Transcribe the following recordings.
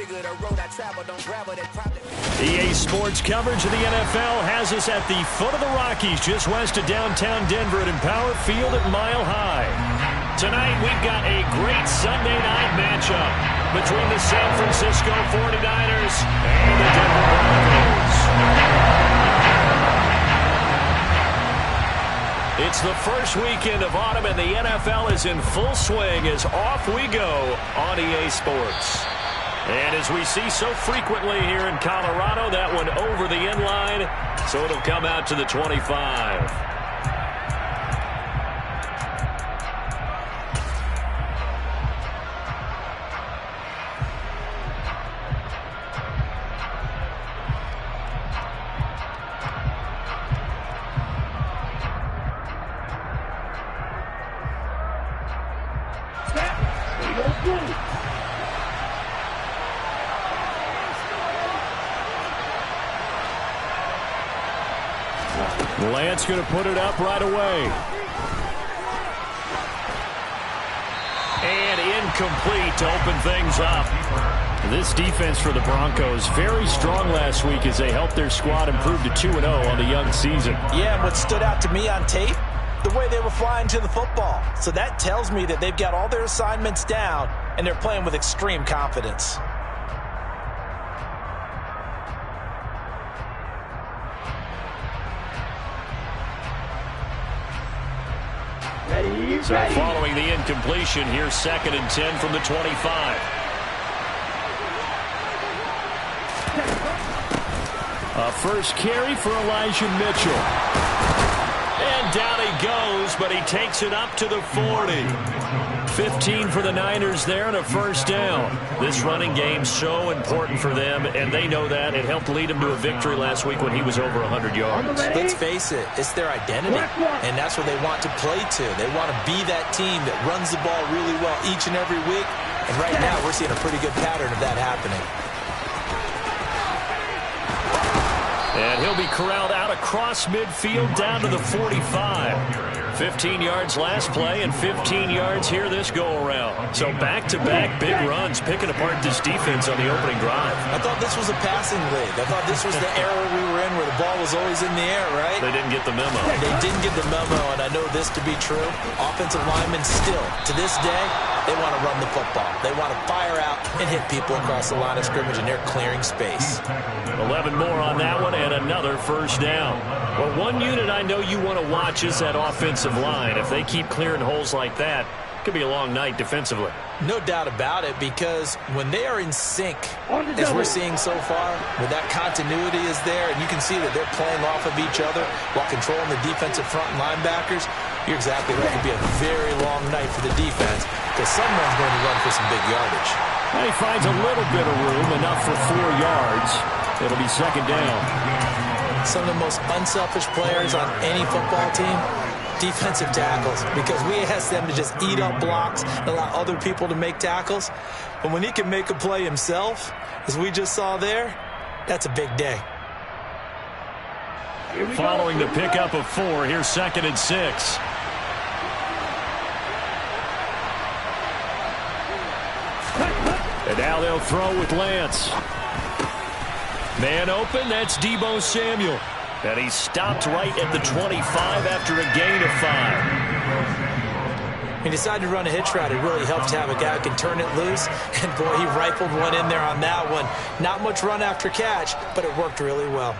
bigger the road I travel, don't gravel, they probably... EA Sports coverage of the NFL has us at the foot of the Rockies, just west of downtown Denver at Empower Field at Mile High. Tonight, we've got a great Sunday night matchup between the San Francisco 49ers and the Denver Broncos. It's the first weekend of autumn, and the NFL is in full swing as off we go on EA Sports. And as we see so frequently here in Colorado, that one over the end line, so it'll come out to the 25. Lance going to put it up right away. And incomplete to open things up. This defense for the Broncos, very strong last week as they helped their squad improve to 2-0 on the young season. Yeah, and what stood out to me on tape, the way they were flying to the football. So that tells me that they've got all their assignments down, and they're playing with extreme confidence. So following the incompletion, here's 2nd and 10 from the 25. A first carry for Elijah Mitchell. And down he goes, but he takes it up to the 40. 15 for the Niners there and a first down. This running game so important for them, and they know that. It helped lead them to a victory last week when he was over 100 yards. Let's face it, it's their identity, and that's what they want to play to. They want to be that team that runs the ball really well each and every week, and right now we're seeing a pretty good pattern of that happening. And he'll be corralled out across midfield down to the 45. 15 yards last play and 15 yards here this go-around. So back-to-back big runs picking apart this defense on the opening drive. I thought this was a passing league. I thought this was the era we were in where the ball was always in the air, right? They didn't get the memo. They didn't get the memo, and I know this to be true. Offensive linemen still, to this day, they want to run the football. They want to fire out and hit people across the line of scrimmage, and they're clearing space. 11 more on that one and another first down. Well, one unit I know you want to watch is that offensive line. If they keep clearing holes like that, it could be a long night defensively. No doubt about it, because when they are in sync, as we're seeing so far, when that continuity is there, and you can see that they're playing off of each other while controlling the defensive front and linebackers, you're exactly right. It could be a very long night for the defense, because someone's going to run for some big yardage. And he finds a little bit of room, enough for 4 yards. It'll be 2nd down. Some of the most unselfish players on any football team, defensive tackles, because we ask them to just eat up blocks and allow other people to make tackles. But when he can make a play himself, as we just saw there, that's a big day. Following the pickup of 4, here's 2nd and 6. And now they'll throw with Lance. Man open, that's Deebo Samuel. And he's stopped right at the 25 after a gain of 5. He decided to run a hitch route. It really helps to have a guy who can turn it loose. And, boy, he rifled one in there on that one. Not much run after catch, but it worked really well.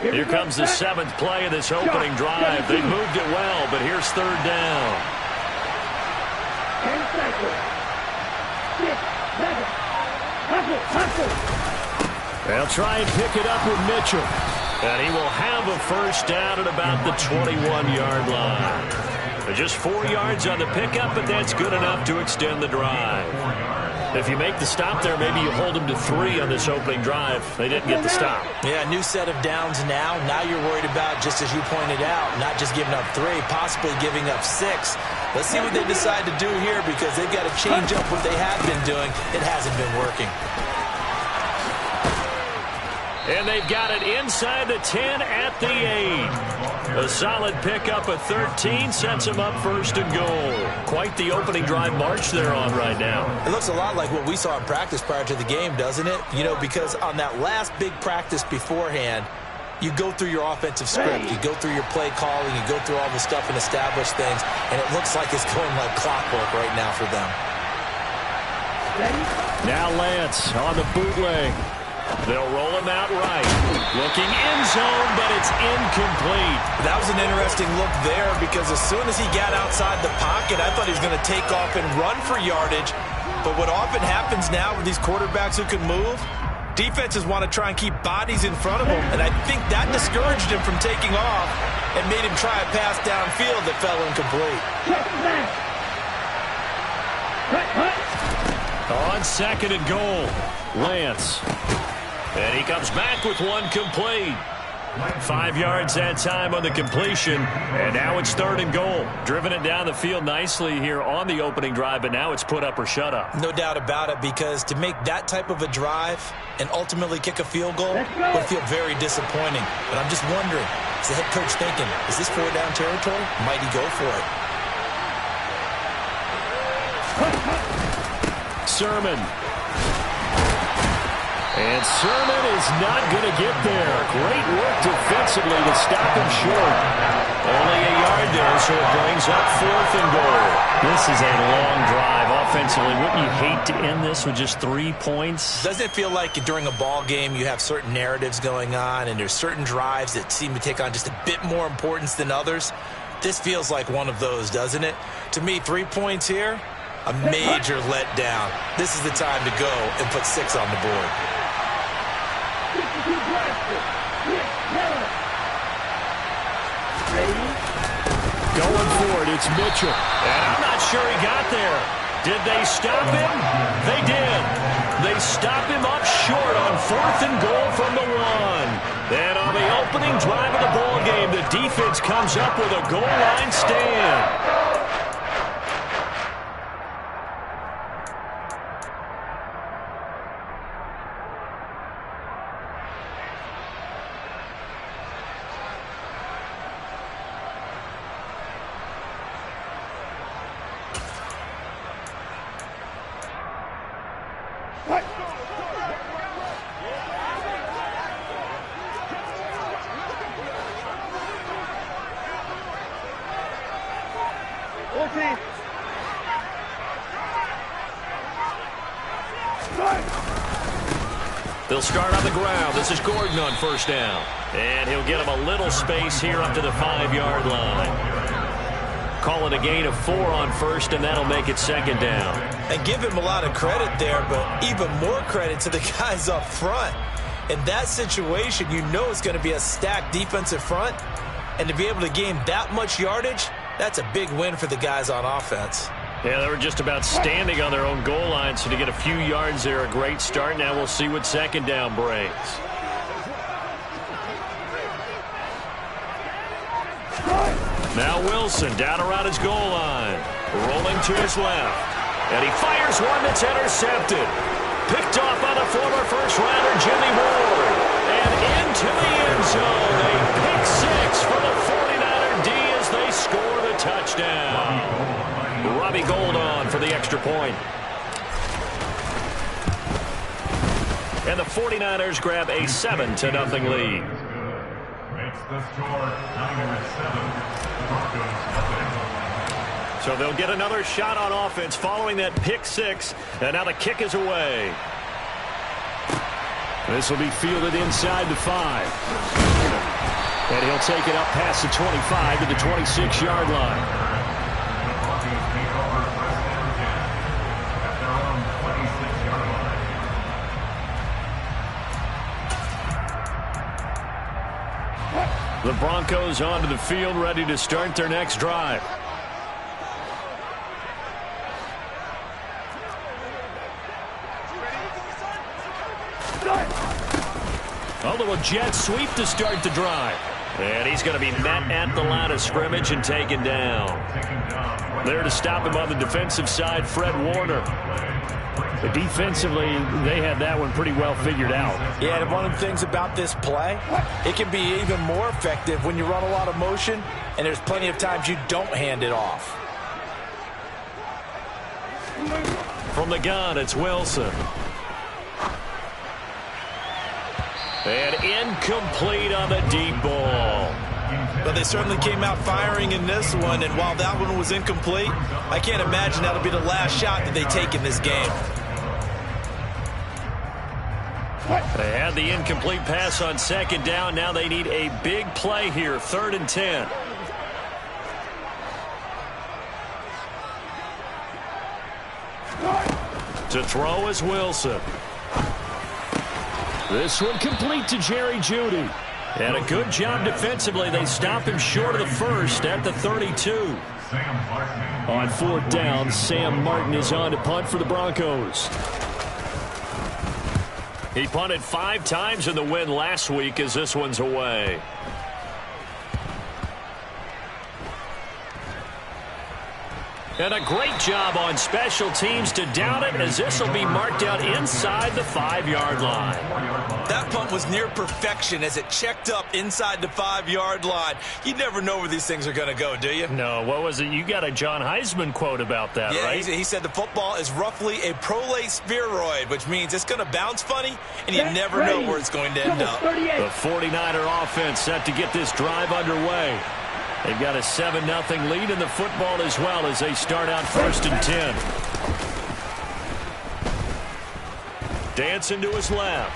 Here comes the 7th play of this opening drive. They moved it well, but here's 3rd down. They'll try and pick it up with Mitchell. And he will have a first down at about the 21-yard line. Just 4 yards on the pickup, but that's good enough to extend the drive. If you make the stop there, maybe you hold them to 3 on this opening drive. They didn't get the stop. Yeah, new set of downs now. Now you're worried about, just as you pointed out, not just giving up 3, possibly giving up 6. Let's see what they decide to do here, because they've got to change up what they have been doing. It hasn't been working. And they've got it inside the 10 at the 8. A solid pickup of 13 sets them up first and goal. Quite the opening drive march they're on right now. It looks a lot like what we saw in practice prior to the game, doesn't it? You know, because on that last big practice beforehand, you go through your offensive script, you go through your play calling, you go through all the stuff and establish things, and it looks like it's going like clockwork right now for them. Now Lance on the bootleg. They'll roll him out right. Looking end zone, but it's incomplete. That was an interesting look there because as soon as he got outside the pocket, I thought he was going to take off and run for yardage. But what often happens now with these quarterbacks who can move, defenses want to try and keep bodies in front of him. And I think that discouraged him from taking off and made him try a pass downfield that fell incomplete. On second and goal, Lance. And he comes back with one complete. 5 yards that time on the completion. And now it's third and goal. Driven it down the field nicely here on the opening drive, but now it's put up or shut up. No doubt about it, because to make that type of a drive and ultimately kick a field goal would feel very disappointing. But I'm just wondering, is the head coach thinking, is this 4-down territory? Might he go for it? Sermon. And Sermon is not going to get there. Great work defensively to stop him short. Only a yard there, so it brings up fourth and goal. This is a long drive offensively. Wouldn't you hate to end this with just 3 points? Doesn't it feel like during a ball game you have certain narratives going on and there's certain drives that seem to take on just a bit more importance than others? This feels like one of those, doesn't it? To me, 3 points here, a major letdown. This is the time to go and put 6 on the board. Going for it, it's Mitchell. And I'm not sure he got there. Did they stop him? They did. They stop him up short on fourth and goal from the 1. And on the opening drive of the ball game, the defense comes up with a goal line stand. They'll start on the ground. This is Gordon on first down. And he'll get him a little space here up to the 5-yard line. Call it a gain of 4 on first, and that'll make it second down. And give him a lot of credit there, but even more credit to the guys up front. In that situation, you know it's going to be a stacked defensive front. And to be able to gain that much yardage, that's a big win for the guys on offense. Yeah, they were just about standing on their own goal line, so to get a few yards there, a great start. Now we'll see what second down brings. Now Wilson down around his goal line. Rolling to his left. And he fires one that's intercepted. Picked off by the former first-rounder Jimmy Ward. And into the end zone. A pick 6 for the 49er D as they score the touchdown. Robbie Gould on for the extra point. And the 49ers grab a 7-0 lead. Makes the score 9-7. Broncos. So they'll get another shot on offense following that pick 6. And now the kick is away. This will be fielded inside the 5. And he'll take it up past the 25 to the 26-yard line. The Broncos onto the field, ready to start their next drive. A little jet sweep to start the drive. And he's going to be met at the line of scrimmage and taken down. There to stop him on the defensive side, Fred Warner. But defensively, they had that one pretty well figured out. Yeah, and one of the things about this play, it can be even more effective when you run a lot of motion, and there's plenty of times you don't hand it off. From the gun, it's Wilson. And incomplete on the deep ball. But they certainly came out firing in this one, and while that one was incomplete, I can't imagine that'll be the last shot that they take in this game. They had the incomplete pass on second down. Now they need a big play here, 3rd and 10. To throw is Wilson. This one complete to Jerry Jeudy. And a good job defensively. They stop him short of the first at the 32. On 4th down, Sam Martin is on to punt for the Broncos. He punted 5 times in the win last week as this one's away. And a great job on special teams to down it, as this will be marked out inside the 5-yard line. That punt was near perfection as it checked up inside the 5-yard line. You never know where these things are going to go, do you? No, what was it? You got a John Heisman quote about that, yeah, right? He said the football is roughly a prolate spheroid, which means it's going to bounce funny, and you never know where it's going to end up. The 49er offense set to get this drive underway. They've got a 7-0 lead in the football as well as they start out 1st and 10. Dancing to his left.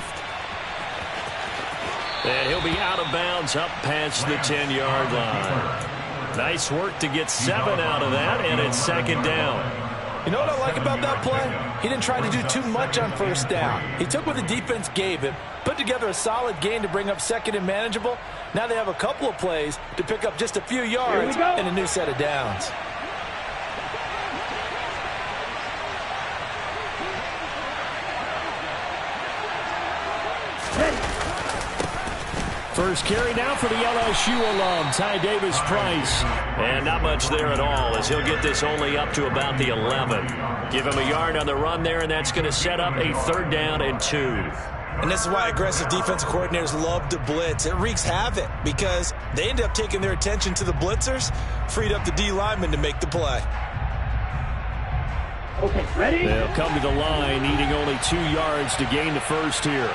And he'll be out of bounds up past the 10-yard line. Nice work to get 7 out of that, and it's 2nd down. You know what I like about that play? He didn't try to do too much on 1st down. He took what the defense gave him, put together a solid gain to bring up 2nd and manageable. Now they have a couple of plays to pick up just a few yards and a new set of downs. First carry now for the LSU alum, Ty Davis-Price. And not much there at all, as he'll get this only up to about the 11. Give him a yard on the run there, and that's going to set up a 3rd down and 2. And this is why aggressive defensive coordinators love to blitz. It wreaks havoc because they end up taking their attention to the blitzers, freed up the D lineman to make the play. Okay, ready? They'll come to the line, needing only 2 yards to gain the first here.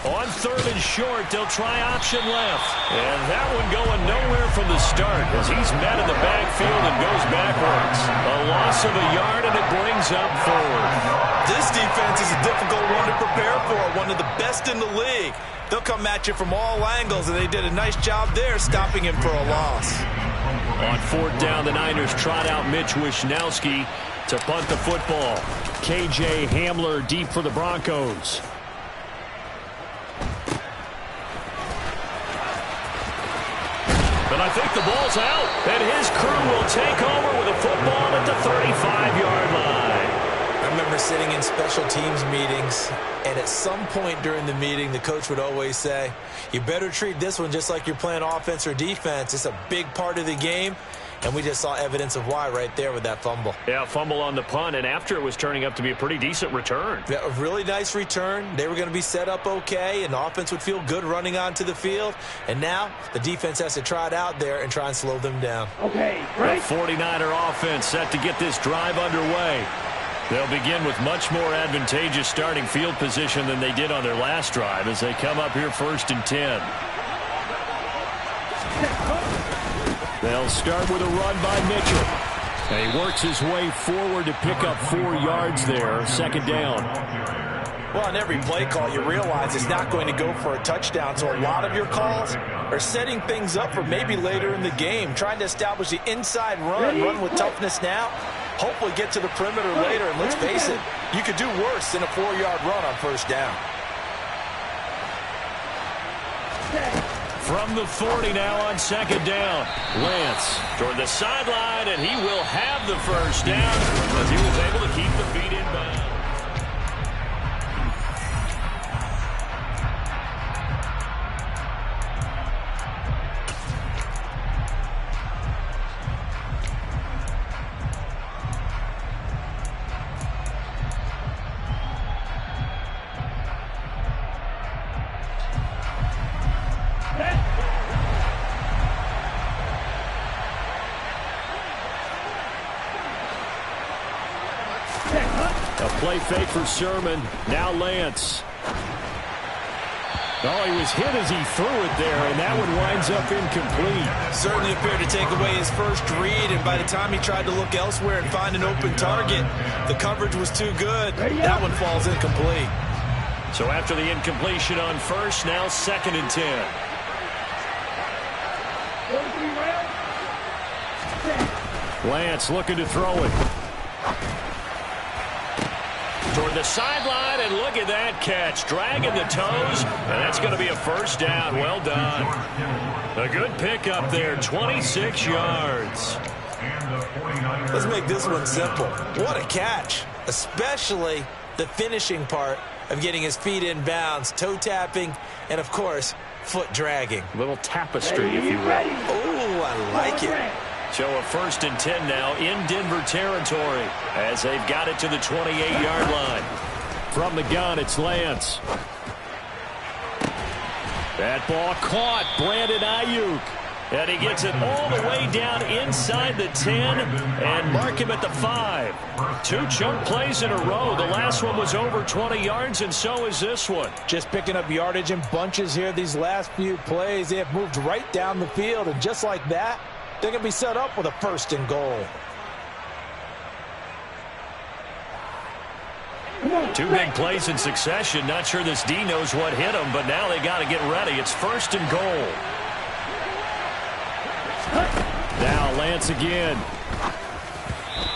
On 3rd and short, they'll try option left. And that one going nowhere from the start as he's met in the backfield and goes backwards. A loss of a yard, and it brings up 4th. This defense is a difficult one to prepare for, one of the best in the league. They'll come at you from all angles, and they did a nice job there stopping him for a loss. On 4th down, the Niners trot out Mitch Wishnowski to punt the football. K.J. Hamler deep for the Broncos. And I think the ball's out, and his crew will take over with a football at the 35-yard line. I remember sitting in special teams meetings, and at some point during the meeting, the coach would always say, you better treat this one just like you're playing offense or defense. It's a big part of the game. And we just saw evidence of why right there with that fumble. Yeah, fumble on the punt, and after it was turning up to be a pretty decent return. Yeah, a really nice return. They were going to be set up okay, and the offense would feel good running onto the field. And now the defense has to try it out there and try and slow them down. Okay, right. The 49er offense set to get this drive underway. They'll begin with much more advantageous starting field position than they did on their last drive as they come up here 1st and 10. They'll start with a run by Mitchell. And he works his way forward to pick up 4 yards there. 2nd down. Well, on every play call, you realize it's not going to go for a touchdown. So a lot of your calls are setting things up for maybe later in the game, trying to establish the inside run with toughness now. Hopefully get to the perimeter later. And let's face it, you could do worse than a 4-yard run on 1st down. From the 40 now on 2nd down. Lance toward the sideline, and he will have the 1st down as he was able to keep the feet in bounds. A play fake for Sermon. Now Lance. Oh, he was hit as he threw it there, and that one winds up incomplete. Certainly appeared to take away his first read, and by the time he tried to look elsewhere and find an open target, the coverage was too good. That one falls incomplete. So after the incompletion on first, now 2nd and 10. Lance looking to throw it. Toward the sideline, and look at that catch. Dragging the toes, and that's going to be a first down. Well done. A good pickup there, 26 yards. Let's make this one simple. What a catch, especially the finishing part of getting his feet in bounds, toe tapping, and, of course, foot dragging. A little tapestry, if you will. Oh, I like it. So a 1st and 10 now in Denver territory as they've got it to the 28-yard line. From the gun, it's Lance. That ball caught. Brandon Ayuk. And he gets it all the way down inside the 10 and mark him at the 5. 2 chunk plays in a row. The last one was over 20 yards, and so is this one. Just picking up yardage in bunches here these last few plays. They have moved right down the field, and just like that, they're going to be set up with a 1st and goal. 2 big plays in succession. Not sure this D knows what hit him, but now they got to get ready. It's 1st and goal. Now Lance again.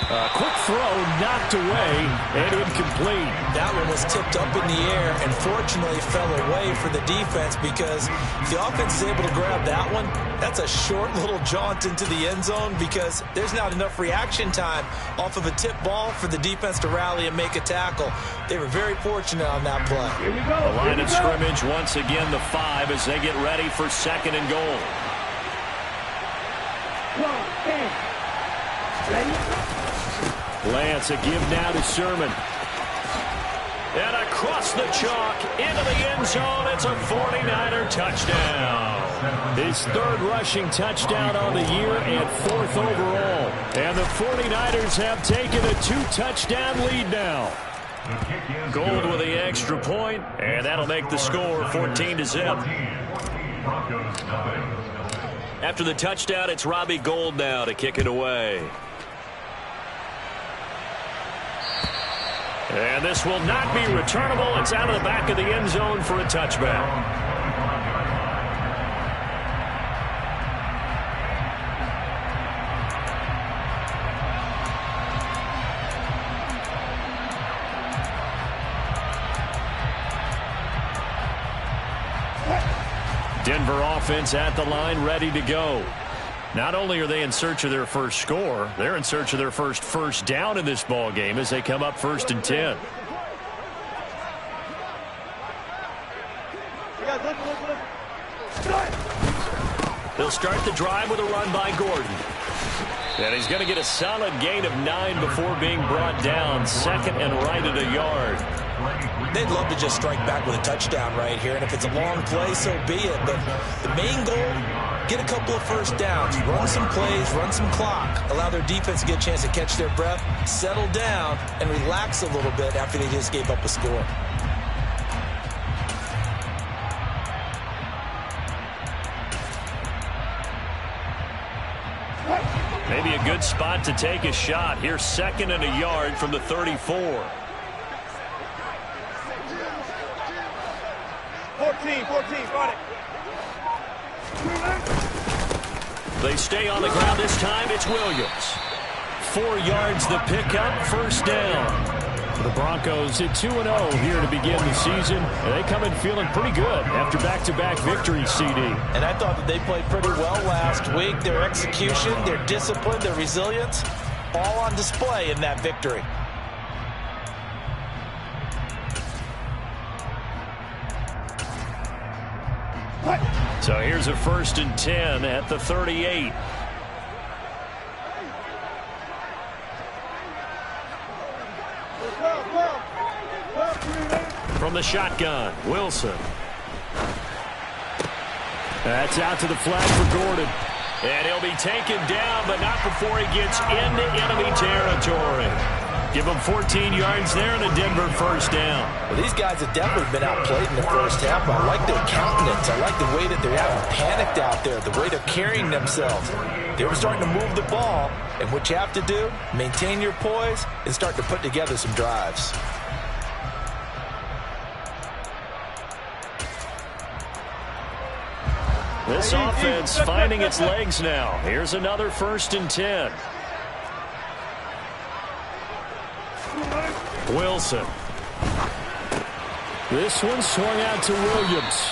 A quick throw knocked away and incomplete. That one was tipped up in the air and fortunately fell away for the defense, because if the offense is able to grab that one, that's a short little jaunt into the end zone, because there's not enough reaction time off of a tip ball for the defense to rally and make a tackle. They were very fortunate on that play. Here we go. The line of scrimmage once again the 5 as they get ready for 2nd and goal. Lance, a give now to Sermon. And across the chalk, into the end zone, it's a 49er touchdown. His 3rd rushing touchdown on the year and 4th overall. And the 49ers have taken a 2-touchdown lead now. Gold with the extra point, and that'll make the score 14-0. After the touchdown, it's Robbie Gould now to kick it away. And this will not be returnable. It's out of the back of the end zone for a touchback. Denver offense at the line, ready to go. Not only are they in search of their first score, they're in search of their first down in this ball game as they come up 1st and 10. They'll start the drive with a run by Gordon. And he's going to get a solid gain of 9 before being brought down. 2nd and right at a yard. They'd love to just strike back with a touchdown right here, and if it's a long play, so be it. But the main goal, get a couple of first downs, run some plays, run some clock, allow their defense to get a chance to catch their breath, settle down, and relax a little bit after they just gave up a score. Maybe a good spot to take a shot. Here's 2nd and a yard from the 34. 14, got it. They stay on the ground this time. It's Williams. 4 yards the pickup, 1st down. The Broncos at 2-0 here to begin the season. And they come in feeling pretty good after back-to-back victories, CD. And I thought that they played pretty well last week. Their execution, their discipline, their resilience, all on display in that victory. So here's a 1st and 10 at the 38. From the shotgun, Wilson. That's out to the flag for Gordon. And he'll be taken down, but not before he gets into enemy territory. Give them 14 yards there and a Denver first down. Well, these guys have definitely been outplayed in the first half. I like their countenance. I like the way that they're having panicked out there, the way they're carrying themselves. They were starting to move the ball, and what you have to do, maintain your poise and start to put together some drives. This offense finding its legs now. Here's another 1st and 10. Wilson. This one swung out to Williams.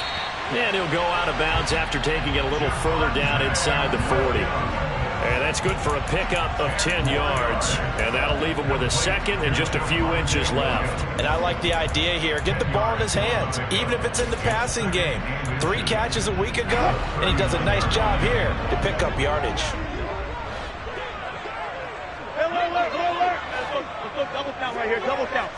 And he'll go out of bounds after taking it a little further down inside the 40. And that's good for a pickup of 10 yards. And that'll leave him with a second and just a few inches left. And I like the idea here. Get the ball in his hands, even if it's in the passing game. 3 catches a week ago, and he does a nice job here to pick up yardage. Double count right here, double count.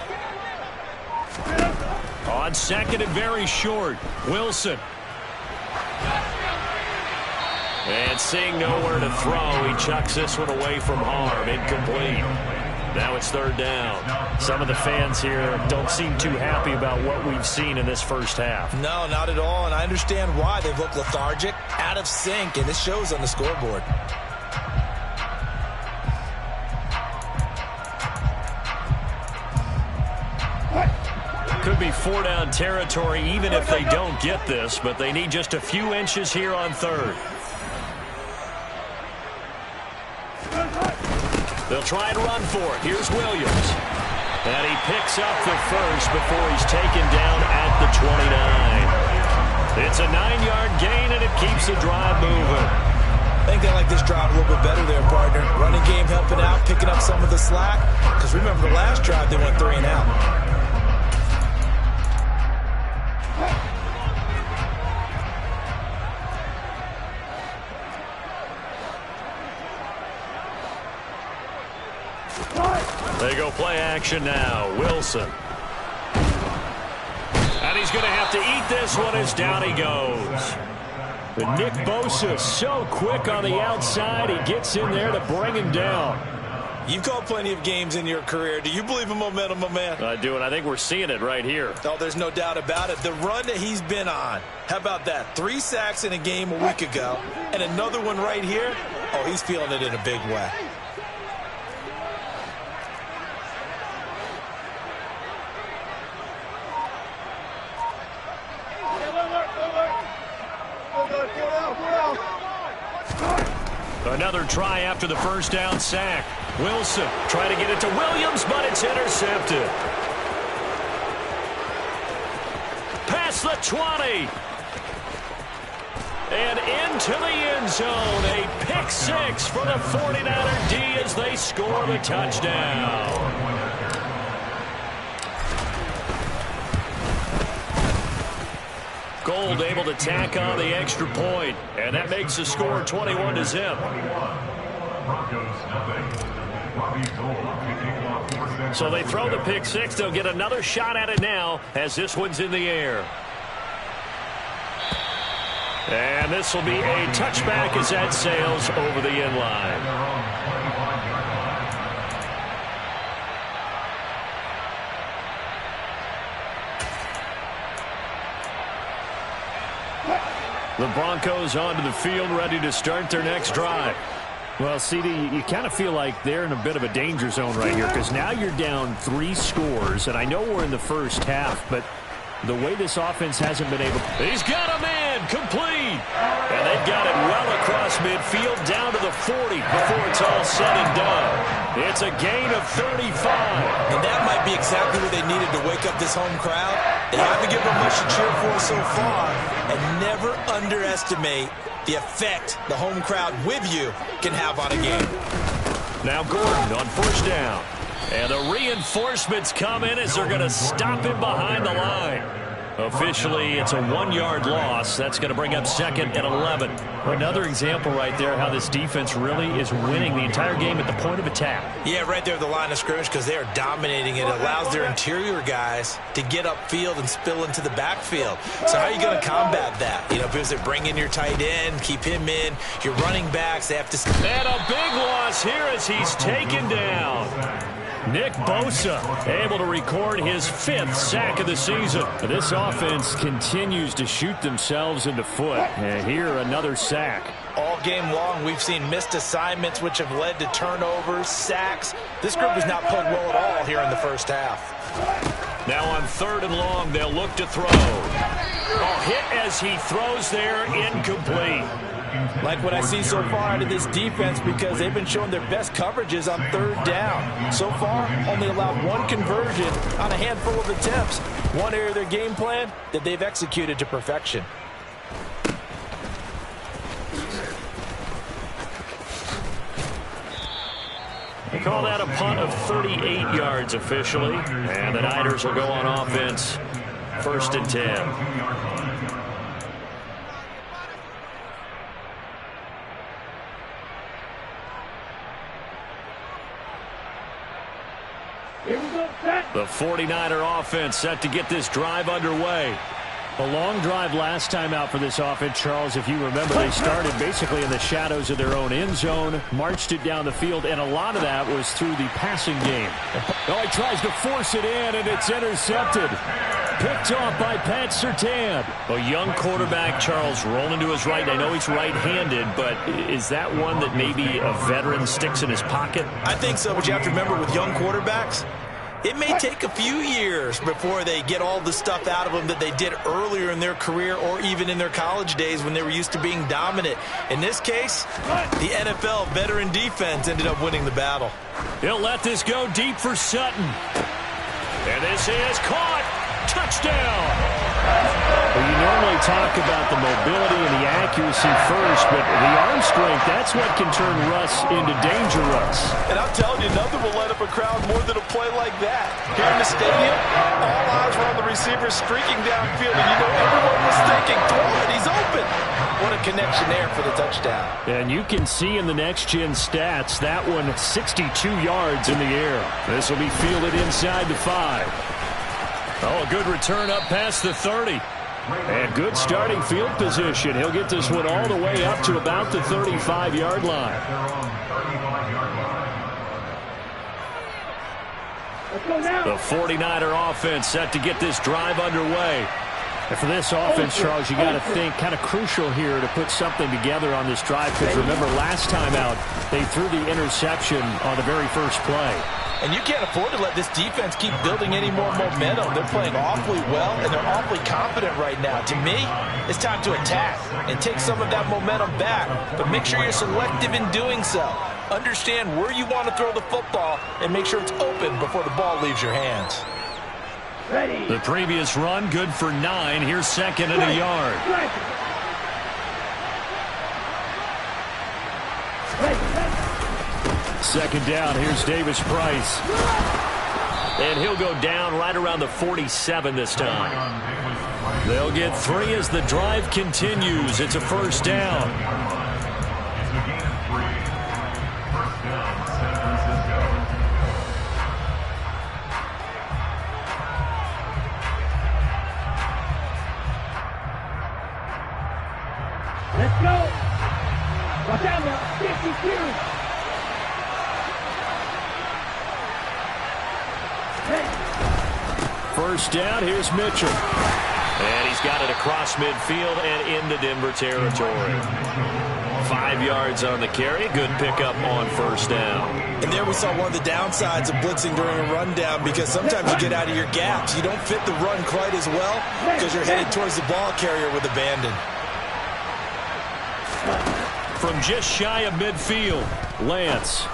On 2nd and very short, Wilson. And seeing nowhere to throw, he chucks this one away from harm. Incomplete. Now it's 3rd down. Some of the fans here don't seem too happy about what we've seen in this first half. No, not at all, and I understand why. They've looked lethargic, out of sync, and this shows on the scoreboard. Could be 4-down territory even if they don't get this, but they need just a few inches here on 3rd. They'll try and run for it. Here's Williams. And he picks up the first before he's taken down at the 29. It's a 9-yard gain, and it keeps the drive moving. I think they like this drive a little bit better there, partner. Running game helping out, picking up some of the slack. Because remember, the last drive, they went 3 and out. They go play action now. Wilson. And he's going to have to eat this one as down he goes. But Nick Bosa so quick on the outside. He gets in there to bring him down. You've called plenty of games in your career. Do you believe in momentum, my man? I do, and I think we're seeing it right here. Oh, there's no doubt about it. The run that he's been on. How about that? 3 sacks in a game a week ago, and another one right here. Oh, he's feeling it in a big way. Another try after the first down sack. Wilson trying to get it to Williams, but it's intercepted. Past the 20. And into the end zone. A pick 6 for the 49er D as they score the touchdown. Gold able to tack on the extra point, and that makes the score 21-0. So they throw the pick 6. They'll get another shot at it now as this one's in the air. And this will be a touchback as that sails over the end line. The Broncos onto the field, ready to start their next drive. Well, CD, you kind of feel like they're in a bit of a danger zone right here because now you're down 3 scores, and I know we're in the first half, but the way this offense hasn't been able... He's got a man, complete! And they've got it well across midfield, down to the 40 before it's all said and done. It's a gain of 35. And that might be exactly what they needed to wake up this home crowd. They haven't given them much to cheer for so far, and never underestimate the effect the home crowd with you can have on a game. Now Gordon on first down. And the reinforcements come in as they're going to stop him behind the line. Officially, it's a 1-yard loss. That's going to bring up 2nd and 11. Another example right there how this defense really is winning the entire game at the point of attack. Yeah, right there at the line of scrimmage because they are dominating. It allows their interior guys to get upfield and spill into the backfield. So how are you going to combat that? You know, because they bring in your tight end, keep him in. Your running backs, they have to... And a big loss here as he's taken down. Nick Bosa able to record his 5th sack of the season. This offense continues to shoot themselves in the foot. And here, another sack. All game long, we've seen missed assignments, which have led to turnovers, sacks. This group has not played well at all here in the first half. Now on 3rd and long, they'll look to throw. Oh, hit as he throws there, incomplete. Like what I see so far out of this defense, because they've been showing their best coverages on 3rd down. So far, only allowed 1 conversion on a handful of attempts. One area of their game plan that they've executed to perfection. They call that a punt of 38 yards officially. And the Niners will go on offense. 1st and 10. The 49er offense set to get this drive underway. A long drive last time out for this offense, Charles. If you remember, they started basically in the shadows of their own end zone, marched it down the field, and a lot of that was through the passing game. Oh, he tries to force it in, and it's intercepted. Picked off by Pat Surtain. A young quarterback, Charles, rolling to his right. I know he's right-handed, but is that one that maybe a veteran sticks in his pocket? I think so, but you have to remember with young quarterbacks, it may take a few years before they get all the stuff out of them that they did earlier in their career or even in their college days when they were used to being dominant. In this case, the NFL veteran defense ended up winning the battle. He'll let this go deep for Sutton. And this is caught. Touchdown. Well, you normally talk about the mobility and the accuracy first, but the arm strength, that's what can turn Russ into danger Russ. And I'm telling you, nothing will light up a crowd more than a play like that. Here in the stadium, all eyes were on the receiver streaking downfield, and you know everyone was thinking, throw it, he's open. What a connection there for the touchdown. And you can see in the next-gen stats, that one 62 yards in the air. This will be fielded inside the 5. Oh, a good return up past the 30. And good starting field position. He'll get this one all the way up to about the 35-yard line. The 49er offense set to get this drive underway. And for this offense, Charles, you got to think kind of crucial here to put something together on this drive, because remember last time out, they threw the interception on the very first play. And you can't afford to let this defense keep building any more momentum. They're playing awfully well, and they're awfully confident right now. To me, it's time to attack and take some of that momentum back. But make sure you're selective in doing so. Understand where you want to throw the football and make sure it's open before the ball leaves your hands. The previous run, good for 9. Here's 2nd and a yard. Second down, here's Davis Price. And he'll go down right around the 47 this time. They'll get 3 as the drive continues. It's a 1st down. Let's go. Watch out now. 52. First down, here's Mitchell. And he's got it across midfield and into Denver territory. 5 yards on the carry. Good pickup on 1st down. And there we saw one of the downsides of blitzing during a rundown, because sometimes you get out of your gaps. You don't fit the run quite as well because you're headed towards the ball carrier with abandon. From just shy of midfield, Lance.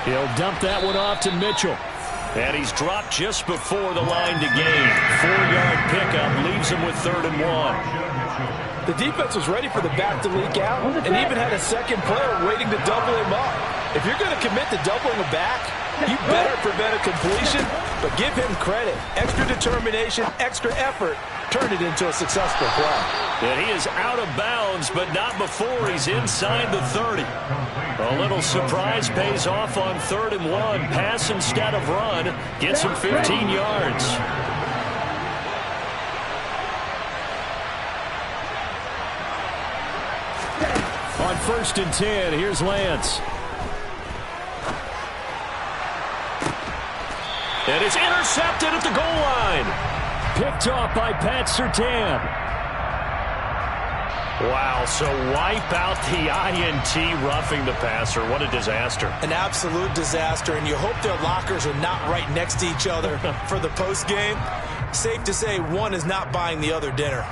He'll dump that one off to Mitchell. And he's dropped just before the line to gain. 4-yard pickup leaves him with 3rd and 1. The defense was ready for the back to leak out and even had a second player waiting to double him up. If you're going to commit to doubling a back, you better prevent a completion, but give him credit. Extra determination, extra effort turned it into a successful play. And he is out of bounds, but not before he's inside the 30. A little surprise pays off on 3rd and 1. Pass instead of run. Gets him 15 yards. On 1st and 10, here's Lance. And it's intercepted at the goal line. Picked off by Pat Surtain. Wow, so wipe out the INT, roughing the passer. What a disaster. An absolute disaster, and you hope their lockers are not right next to each other for the postgame. Safe to say one is not buying the other dinner.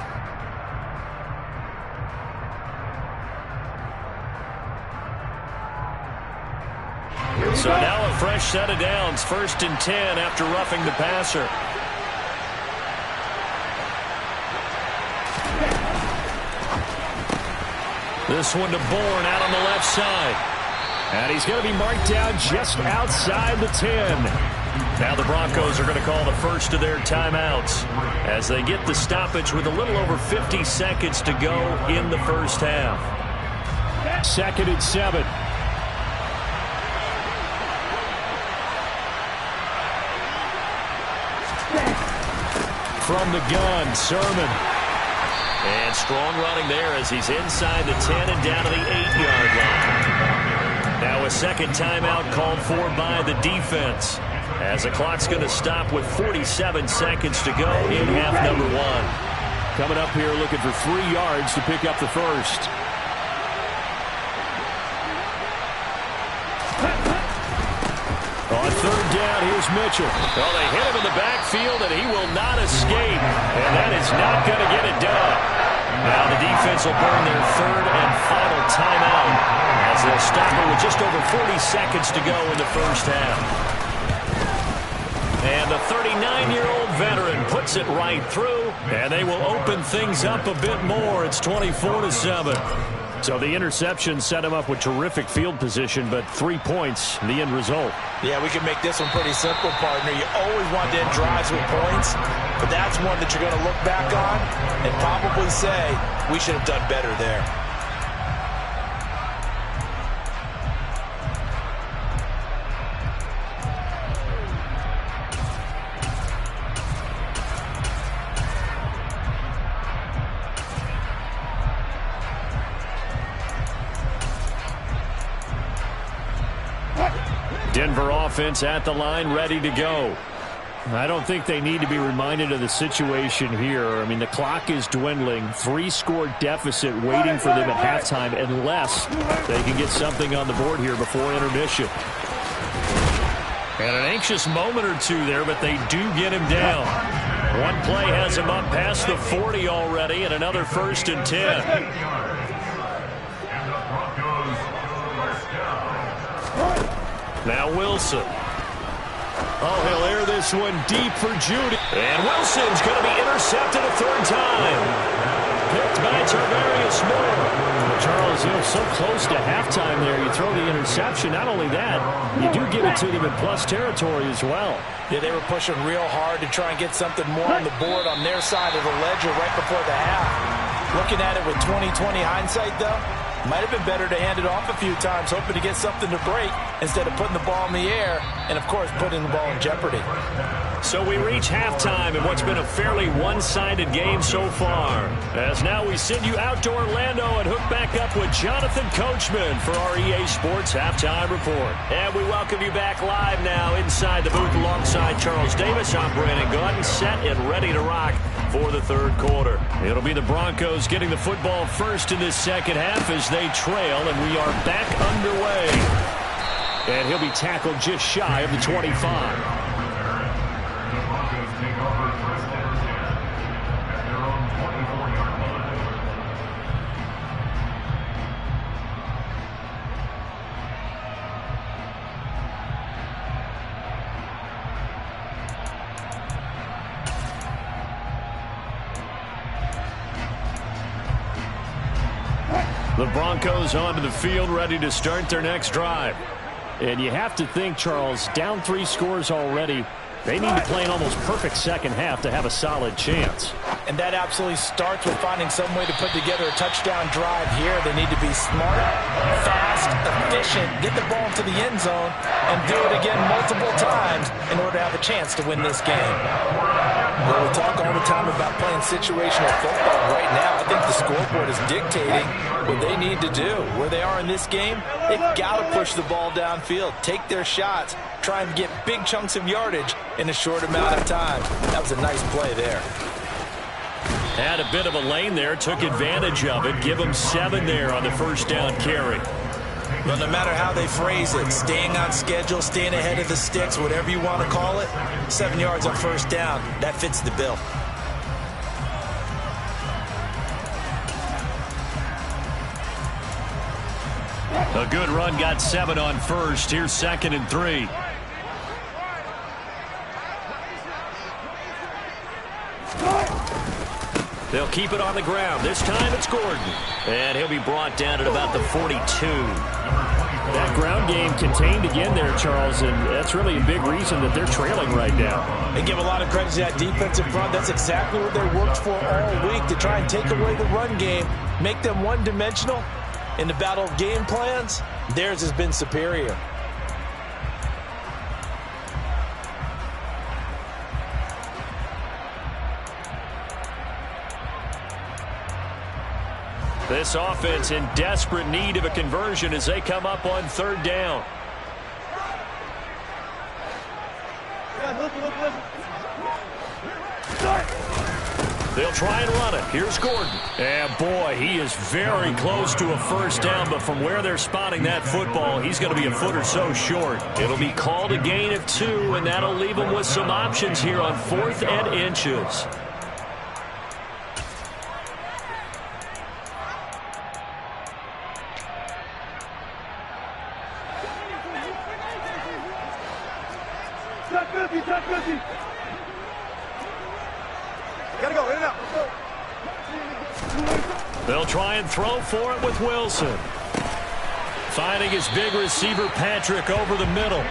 So now a fresh set of downs, 1st and 10 after roughing the passer. This one to Bourne out on the left side. And he's going to be marked down just outside the 10. Now the Broncos are going to call the first of their timeouts as they get the stoppage with a little over 50 seconds to go in the first half. 2nd and 7. From the gun, Sermon. And strong running there as he's inside the 10 and down to the 8-yard line. Now a second timeout called for by the defense as the clock's going to stop with 47 seconds to go in half number 1. Coming up here looking for 3 yards to pick up the first. On 3rd down, here's Mitchell. Well, they hit him in the backfield, and he will not escape. And that is not going to get it done. Now the defense will burn their 3rd and final timeout as they'll stop it with just over 40 seconds to go in the first half. And the 39-year-old veteran puts it right through, and they will open things up a bit more. It's 24-7. So the interception set him up with terrific field position, but 3 points, the end result. Yeah, we can make this one pretty simple, partner. You always want to end drives with points, but that's one that you're going to look back on and probably say, we should have done better there. Denver offense at the line, ready to go. I don't think they need to be reminded of the situation here. I mean, the clock is dwindling. 3-score deficit waiting for them at halftime unless they can get something on the board here before intermission. And an anxious moment or two there, but they do get him down. One play has him up past the 40 already, and another 1st and 10. Now Wilson. Oh, he'll air this one deep for Judy. And Wilson's going to be intercepted a 3rd time. Picked by Tarvarius Moore. Charles, so close to halftime there. You throw the interception. Not only that, you do give it to them in plus territory as well. Yeah, they were pushing real hard to try and get something more on the board on their side of the ledger right before the half. Looking at it with 20/20 hindsight, though, might have been better to hand it off a few times, hoping to get something to break instead of putting the ball in the air and, of course, putting the ball in jeopardy. So we reach halftime in what's been a fairly one-sided game so far. As now we send you out to Orlando and hook back up with Jonathan Coachman for our EA Sports Halftime Report. And we welcome you back live now inside the booth alongside Charles Davis. I'm Brandon Gordon, set and ready to rock for the 3rd quarter. It'll be the Broncos getting the football first in this second half as they trail, and we are back underway. And he'll be tackled just shy of the 25. The Broncos onto the field, ready to start their next drive. And you have to think, Charles, down 3 scores already. They need to play an almost perfect second half to have a solid chance. And that absolutely starts with finding some way to put together a touchdown drive here. They need to be smart, fast, efficient, get the ball into the end zone, and do it again multiple times in order to have a chance to win this game. Well, we talk all the time about playing situational football. Right now, I think the scoreboard is dictating what they need to do. Where they are in this game, they've got to push the ball downfield, take their shots, try and get big chunks of yardage in a short amount of time. That was a nice play there. Had a bit of a lane there, took advantage of it. Give him 7 there on the first down carry. Well, no matter how they phrase it, staying on schedule, staying ahead of the sticks, whatever you want to call it, 7 yards on first down, that fits the bill. A good run, got 7 on first. Here's 2nd and 3. They'll keep it on the ground. This time it's Gordon. And he'll be brought down at about the 42. That ground game contained again there, Charles, and that's really a big reason that they're trailing right now. They give a lot of credit to that defensive front. That's exactly what they worked for all week, to try and take away the run game, make them one-dimensional. In the battle of game plans, theirs has been superior. This offense in desperate need of a conversion as they come up on 3rd down. They'll try and run it. Here's Gordon. And boy, he is very close to a first down, but from where they're spotting that football, he's going to be a foot or so short. It'll be called a gain of 2, and that'll leave him with some options here on 4th and inches. Gotta go, in and out. They'll try and throw for it with Wilson. Finding his big receiver, Patrick, over the middle.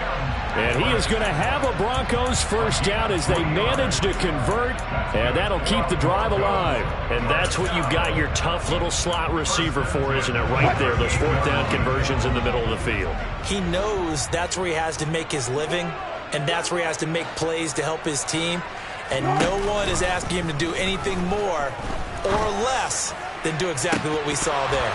And he is going to have a Broncos first down as they manage to convert, and that'll keep the drive alive. And that's what you've got your tough little slot receiver for, isn't it? Right there, those 4th down conversions in the middle of the field. He knows that's where he has to make his living, and that's where he has to make plays to help his team. And no one is asking him to do anything more or less than do exactly what we saw there.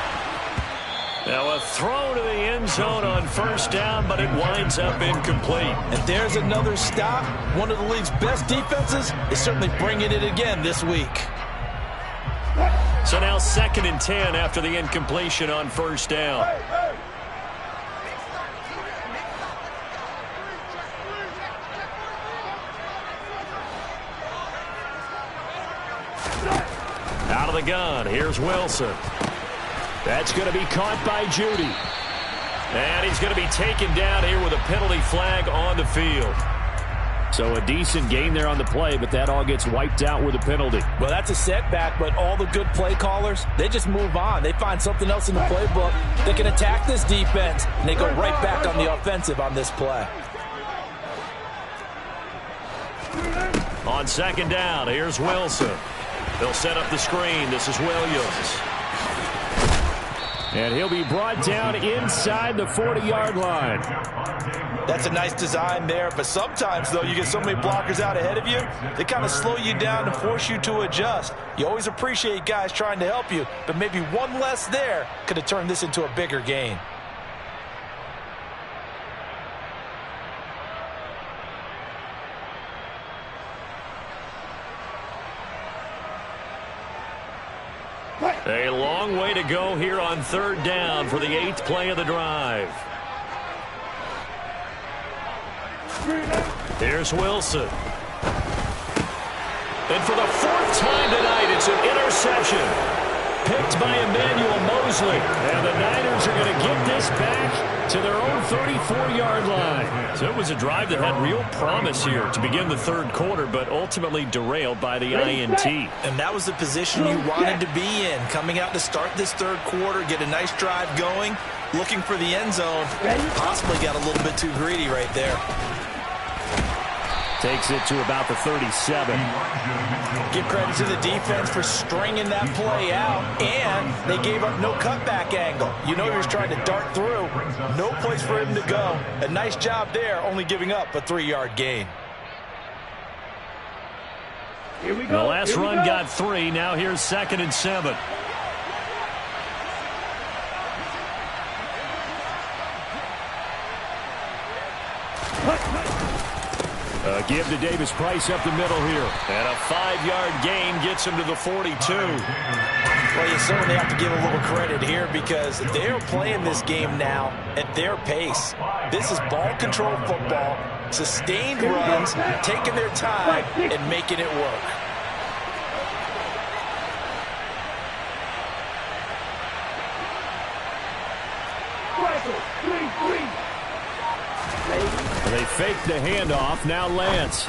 Now a throw to the end zone on first down, but it winds up incomplete. And there's another stop. One of the league's best defenses is certainly bringing it again this week. So now 2nd and 10 after the incompletion on first down. Out of the gun, here's Wilson. That's going to be caught by Judy. And he's going to be taken down here with a penalty flag on the field. So a decent gain there on the play, but that all gets wiped out with a penalty. Well, that's a setback, but all the good play callers, they just move on. They find something else in the playbook. They can attack this defense, and they go right back on the offensive on this play. On 2nd down, here's Wilson. They'll set up the screen. This is Williams. And he'll be brought down inside the 40-yard line. That's a nice design there, but sometimes, though, you get so many blockers out ahead of you, they kind of slow you down and force you to adjust. You always appreciate guys trying to help you, but maybe one less there could have turned this into a bigger gain. A long way to go here on 3rd down for the 8th play of the drive. Here's Wilson. And for the 4th time tonight, it's an interception. Picked by Emmanuel Mosley. And the Niners are going to get this back to their own 34-yard line. So it was a drive that had real promise here to begin the 3rd quarter, but ultimately derailed by the INT. And that was the position you wanted to be in, coming out to start this 3rd quarter, get a nice drive going, looking for the end zone. Possibly got a little bit too greedy right there. Takes it to about the 37. Give credit to the defense for stringing that play out, and they gave up no cutback angle. You know he was trying to dart through. No place for him to go. A nice job there, only giving up a 3-yard gain. Here we go. The last run got 3. Now here's 2nd and 7. Cut. Give to Davis Price up the middle here. And a 5-yard gain gets him to the 42. Well, you certainly have to give a little credit here because they're playing this game now at their pace. This is ball control football, sustained runs, taking their time and making it work. They fake the handoff. Now Lance.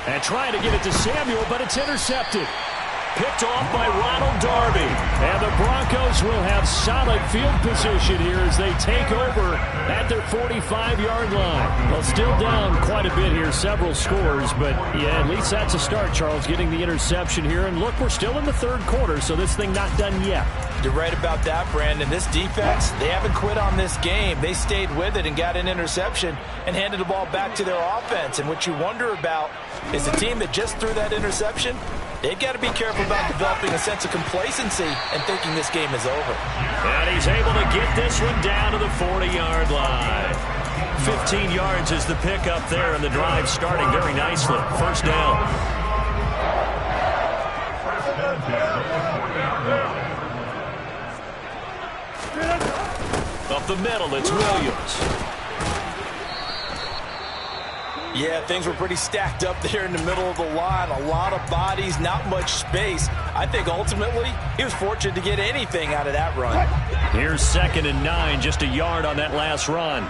And trying to get it to Samuel, but it's intercepted. Picked off by Ronald Darby. And the Broncos will have solid field position here as they take over at their 45-yard line. Well, still down quite a bit here, several scores, but yeah, at least that's a start, Charles, getting the interception here. And look, we're still in the third quarter, so this thing not done yet. You're right about that, Brandon. This defense, they haven't quit on this game. They stayed with it and got an interception and handed the ball back to their offense. And what you wonder about is the team that just threw that interception, they've got to be careful about developing a sense of complacency and thinking this game is over. And he's able to get this one down to the 40-yard line. 15 yards is the pickup there, and the drive starting very nicely. First down. Up the middle, it's Williams. Yeah, things were pretty stacked up there in the middle of the line. A lot of bodies, not much space. I think ultimately he was fortunate to get anything out of that run. Here's 2nd and 9, just a yard on that last run.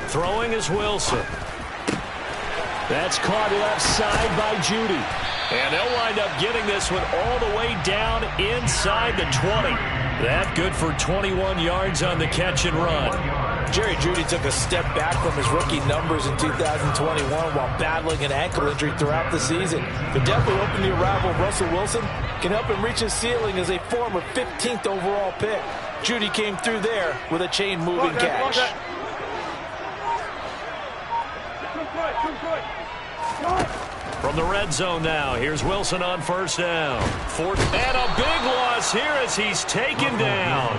Throwing is Wilson. That's caught left side by Judy. And they'll wind up getting this one all the way down inside the 20. That good for 21 yards on the catch and run. Jerry Jeudy took a step back from his rookie numbers in 2021 while battling an ankle injury throughout the season. But definitely hoping the arrival of Russell Wilson can help him reach his ceiling as a former 15th overall pick. Jeudy came through there with a chain-moving catch. From the red zone now, here's Wilson on first down. Fourth, and a big loss here as he's taken down.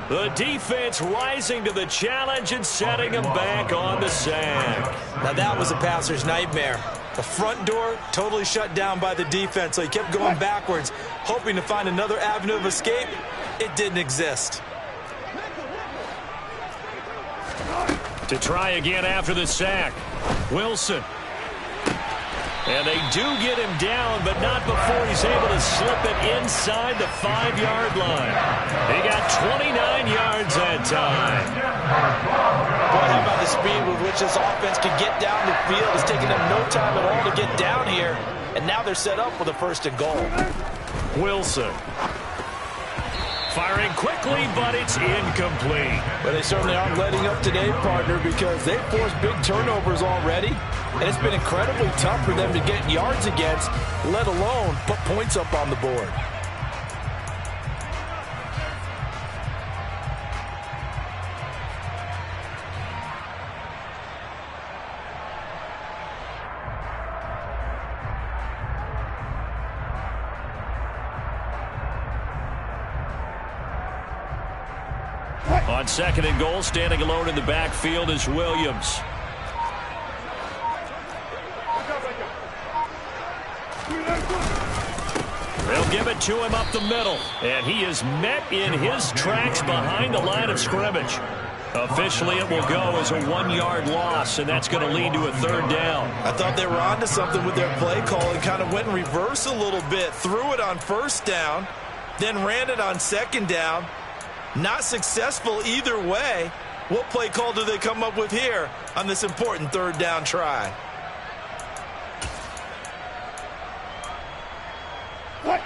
The defense rising to the challenge and setting him back on the sack. Now that was a passer's nightmare. The front door totally shut down by the defense, so he kept going backwards, hoping to find another avenue of escape. It didn't exist. To try again after the sack, Wilson. And they do get him down, but not before he's able to slip it inside the 5-yard line. He got 29 yards that time. Boy, how about the speed with which this offense can get down the field? It's taken them no time at all to get down here. And now they're set up with a 1st and goal. Wilson. Firing quickly, but it's incomplete. But they certainly aren't letting up today, partner, because they've forced big turnovers already. And it's been incredibly tough for them to get yards against, let alone put points up on the board. On 2nd and goal, standing alone in the backfield is Williams. They'll give it to him up the middle. And he is met in his tracks behind the line of scrimmage. Officially, it will go as a 1-yard loss, and that's going to lead to a 3rd down. I thought they were onto something with their play call and kind of went in reverse a little bit. Threw it on 1st down, then ran it on 2nd down. Not successful either way. What play call do they come up with here on this important 3rd down try?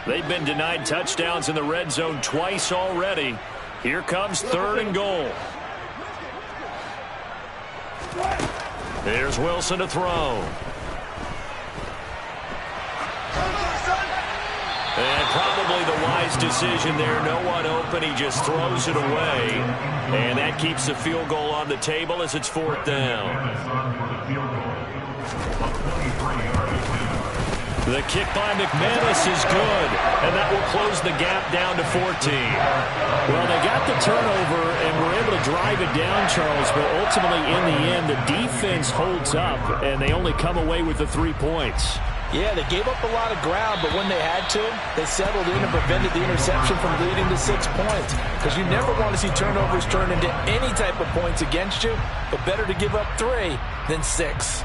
They've been denied touchdowns in the red zone twice already. Here comes 3rd and goal. There's Wilson to throw. And probably the wise decision there. No one open. He just throws it away. And that keeps the field goal on the table as it's 4th down. The kick by McManus is good, and that will close the gap down to 14. Well, they got the turnover and were able to drive it down, Charles, but ultimately in the end, the defense holds up, and they only come away with the 3 points. Yeah, they gave up a lot of ground, but when they had to, they settled in and prevented the interception from leading to 6 points. Because you never want to see turnovers turn into any type of points against you, but better to give up 3 than 6.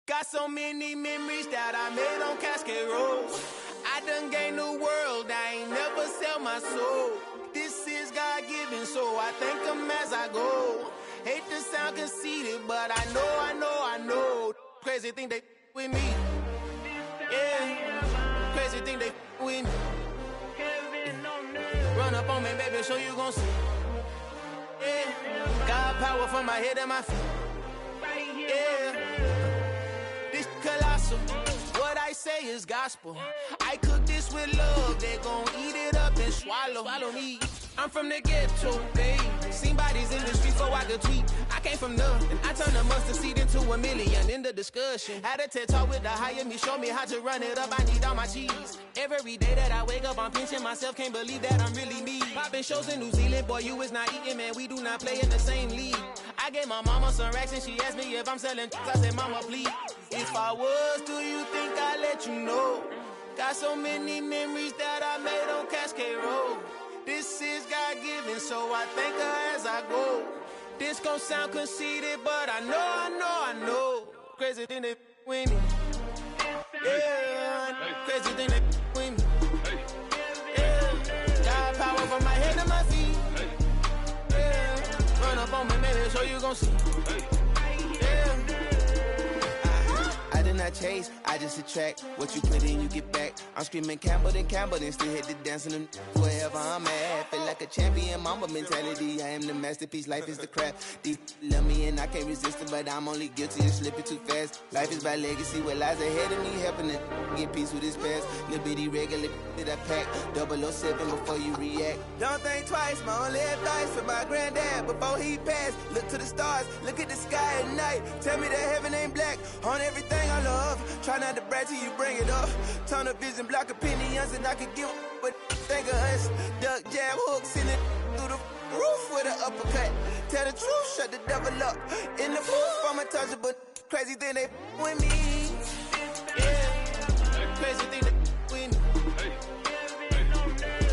Got so many memories that I made on Cascade Road. I done gained the world, I ain't never sell my soul. This is God-given, so I thank him as I go. Hate to sound conceited, but I know. Crazy thing they with me. Yeah, crazy thing they with me. Run up on me, baby, so you gon' see. Yeah, God power from my head and my feet. Yeah. This colossal, what I say is gospel. I cook this with love, they gon' eat it up and swallow me. I'm from the ghetto, babe. Seen bodies in the streets so I could tweet. I came from nothing, I turned a mustard seed into a million. In the discussion, had a TED talk with the higher me, show me how to run it up. I need all my cheese. Every day that I wake up, I'm pinching myself, can't believe that I'm really me. Popping shows in New Zealand, boy, you is not eating, man. We do not play in the same league. I gave my mama some racks and she asked me if I'm selling. I said, mama, please. If I was, do you think I'd let you know? Got so many memories that I made on Cascade Road. This is God-given, so I thank her as I go. This gon' sound conceited, but I know. Crazy thing they with me. Yeah, crazy thing they with me. Yeah, God power from my head to my feet. Yeah, run up on me, baby, so you gon' see. Yeah. I did not chase, I just attract. What you put in, you get back. I'm screaming Campbell, then still hit the dance and wherever I'm at. Feel like a champion, mama mentality. I am the masterpiece, life is the crap. Deep love me and I can't resist it, but I'm only guilty of slipping too fast. Life is by legacy, what lies ahead of me, helping to get peace with his past. Little bitty regular that I pack, 007 before you react. Don't think twice, my only advice for my granddad before he passed. Look to the stars, look at the sky at night. Tell me that heaven ain't black on everything I love. Try not to brag till you bring it up. Turn the vision, block opinions, and I could give but think of us. Duck, jab, hooks in it through the roof with an uppercut. Tell the truth, shut the devil up. In the booth, I'm untouchable. Crazy thing they with me. Yeah, crazy thing they with me.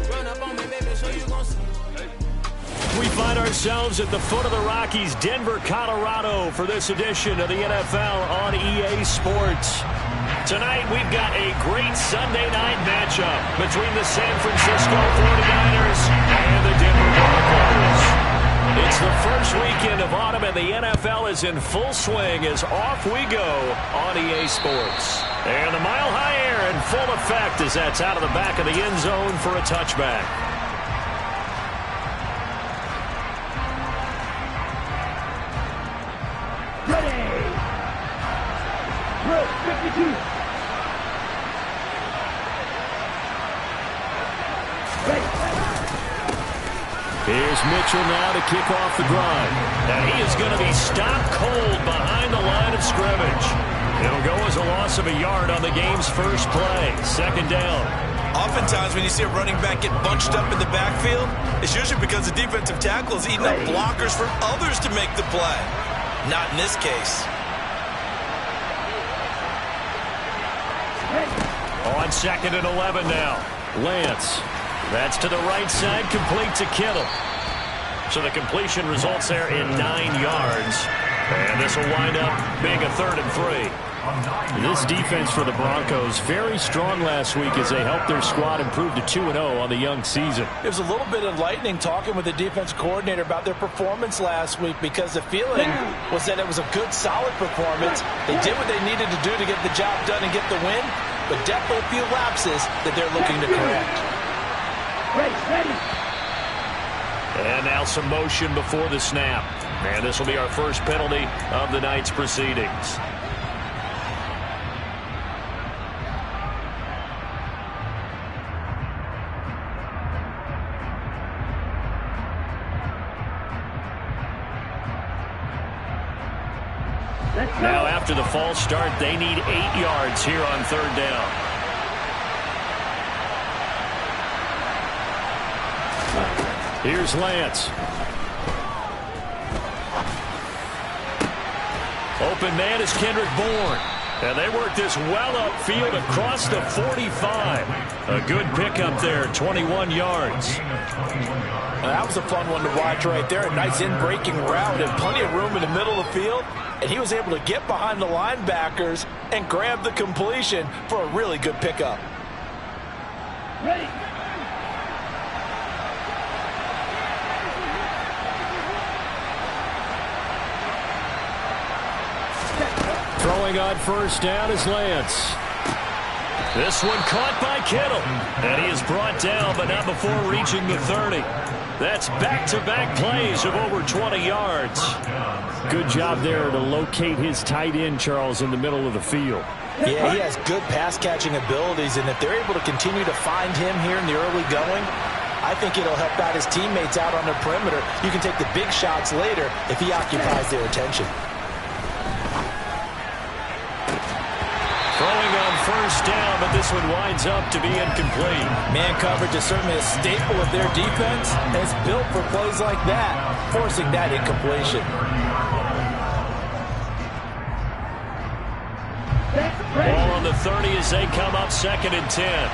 Run up on me, baby, so you gon' see. We find ourselves at the foot of the Rockies, Denver, Colorado, for this edition of the NFL on EA Sports. Tonight, we've got a great Sunday night matchup between the San Francisco 49ers and the Denver Broncos. It's the first weekend of autumn, and the NFL is in full swing as off we go on EA Sports. And the Mile High Air in full effect as that's out of the back of the end zone for a touchback. Here's Mitchell now to kick off the drive. And he is going to be stopped cold behind the line of scrimmage. It'll go as a loss of a yard on the game's first play. Second down. Oftentimes when you see a running back get bunched up in the backfield, it's usually because the defensive tackle is eating up blockers for others to make the play. Not in this case. On 2nd and 11 now. Lance. That's to the right side, complete to Kittle. So the completion results there in 9 yards. And this will wind up being a 3rd and 3. This defense for the Broncos, very strong last week as they helped their squad improve to 2-0 on the young season. It was a little bit enlightening talking with the defense coordinator about their performance last week because the feeling was that it was a good, solid performance. They did what they needed to do to get the job done and get the win, but definitely a few lapses that they're looking to correct. Ready. And now some motion before the snap. And this will be our first penalty of the night's proceedings. Now after the false start, they need 8 yards here on third down. Here's Lance. Open man is Kendrick Bourne. And they work this well upfield across the 45. A good pickup there, 21 yards. That was a fun one to watch right there. A nice in-breaking route and plenty of room in the middle of the field. And he was able to get behind the linebackers and grab the completion for a really good pickup. Ready. Throwing on first down is Lance. This one caught by Kittle. And he is brought down, but not before reaching the 30. That's back-to-back plays of over 20 yards. Good job there to locate his tight end, Charles, in the middle of the field. Yeah, he has good pass-catching abilities, and if they're able to continue to find him here in the early going, I think it'll help out his teammates out on the perimeter. You can take the big shots later if he occupies their attention. Throwing on first down, but this one winds up to be incomplete. Man coverage is certainly a staple of their defense, and it's built for plays like that, forcing that incompletion. Ball on the 30 as they come up 2nd and 10.